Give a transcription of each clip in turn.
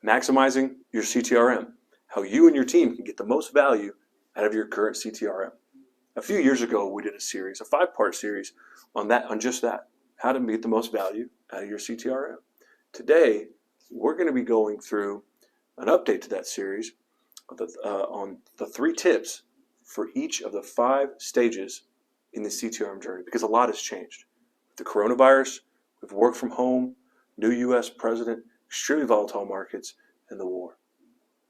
maximizing your CTRM, how you and your team can get the most value out of your current CTRM. A few years ago, we did a series, a 5-part series on just that, how to get the most value out of your CTRM. Today, we're going to be going through an update to that series on the 3 tips for each of the 5 stages in the CTRM journey, because a lot has changed. With the coronavirus, with work from home, new U.S. president, extremely volatile markets, and the war.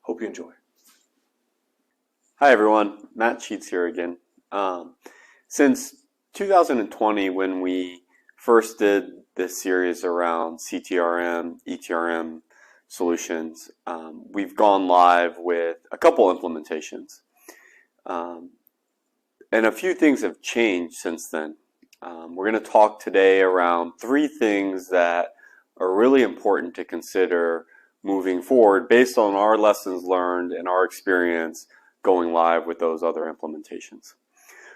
Hope you enjoy. Hi everyone, Matt Sheets here again. Since 2020, when we first did this series around CTRM, ETRM solutions, we've gone live with a couple implementations. And a few things have changed since then. We're going to talk today around 3 things that are really important to consider moving forward based on our lessons learned and our experience going live with those other implementations.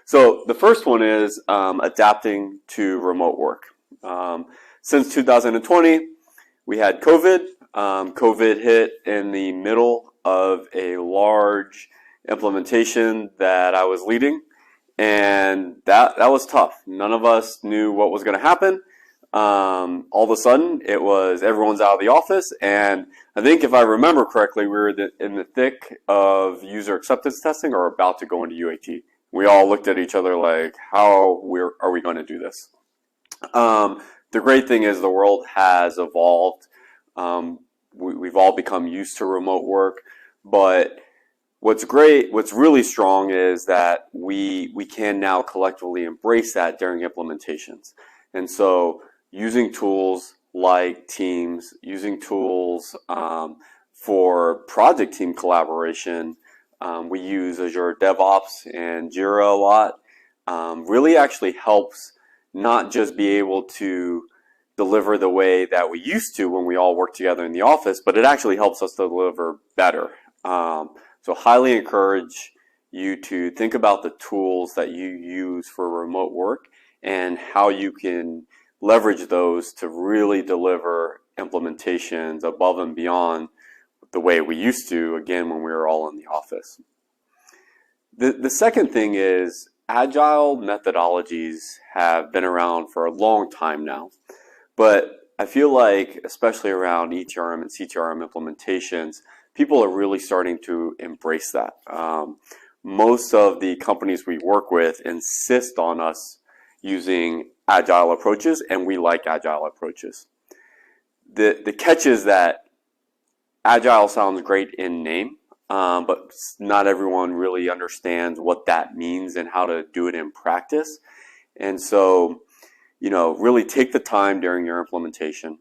So the first one is adapting to remote work. Since 2020, we had COVID. COVID hit in the middle of a large implementation that I was leading, and that was tough. None of us knew what was going to happen. All of a sudden, it was everyone's out of the office, and I think if I remember correctly, we were in the thick of user acceptance testing or about to go into UAT. We all looked at each other like, how are we going to do this? The great thing is the world has evolved. We've all become used to remote work, but what's really strong is that we can now collectively embrace that during implementations. And so using tools like Teams, using tools for project team collaboration, we use Azure DevOps and Jira a lot, really actually helps not just be able to deliver the way that we used to when we all work together in the office, but it actually helps us deliver better. So highly encourage you to think about the tools that you use for remote work and how you can leverage those to really deliver implementations above and beyond the way we used to, again, when we were all in the office. The second thing is agile methodologies have been around for a long time now, but I feel like, especially around ETRM and CTRM implementations, people are really starting to embrace that. Most of the companies we work with insist on us using agile approaches, and we like agile approaches. The catch is that agile sounds great in name, but not everyone really understands what that means and how to do it in practice. And so, really take the time during your implementation.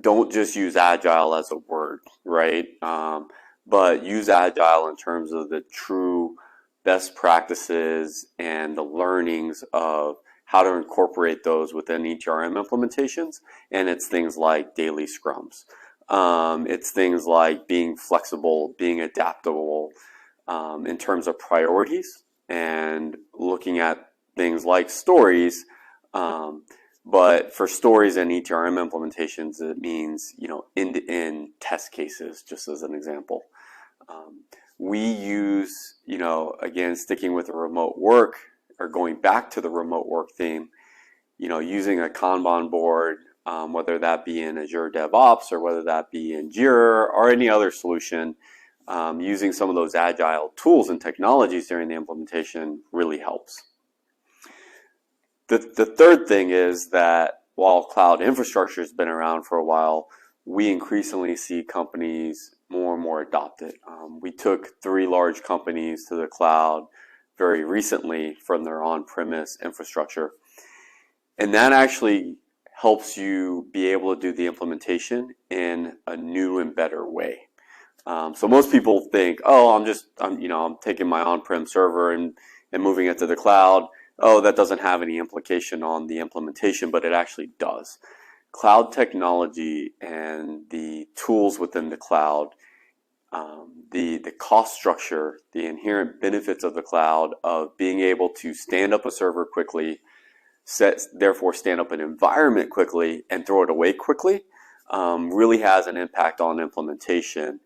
Don't just use agile as a word, right? But use agile in terms of the true best practices and the learnings of how to incorporate those within ETRM implementations. And it's things like daily scrums. It's things like being flexible, being adaptable in terms of priorities, and looking at things like stories. But for stories and ETRM implementations, it means, end-to-end test cases, just as an example. We use, again, sticking with the remote work, or going back to the remote work theme, using a Kanban board, whether that be in Azure DevOps or whether that be in Jira or any other solution, using some of those agile tools and technologies during the implementation really helps. The third thing is that while cloud infrastructure has been around for a while, we increasingly see companies more and more adopt it. We took 3 large companies to the cloud very recently from their on-premise infrastructure, and that actually helps you be able to do the implementation in a new and better way. So most people think, oh, I'm taking my on-prem server and moving it to the cloud. Oh, that doesn't have any implication on the implementation, but it actually does. Cloud technology and the tools within the cloud, the cost structure, the inherent benefits of the cloud of being able to stand up a server quickly, therefore stand up an environment quickly and throw it away quickly, really has an impact on implementation.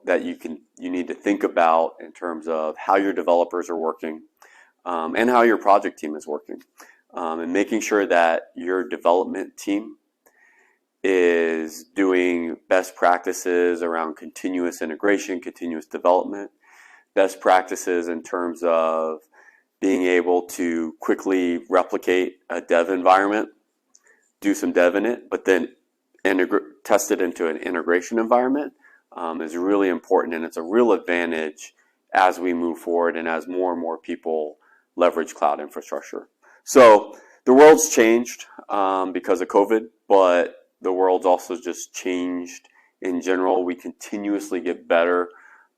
That you need to think about in terms of how your developers are working, and how your project team is working, and making sure that your development team is doing best practices around continuous integration, continuous development, best practices in terms of being able to quickly replicate a dev environment, do some dev in it, but then test it into an integration environment, is really important, and it's a real advantage as we move forward and as more and more people leverage cloud infrastructure. So the world's changed because of COVID, but the world's also just changed in general. We continuously get better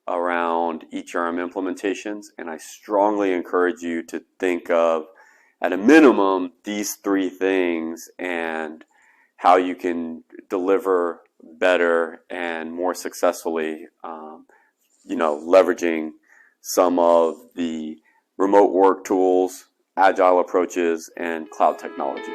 around ETRM implementations, and I strongly encourage you to think of, at a minimum, these three things and how you can deliver better and more successfully, leveraging some of the remote work tools, agile approaches, and cloud technology.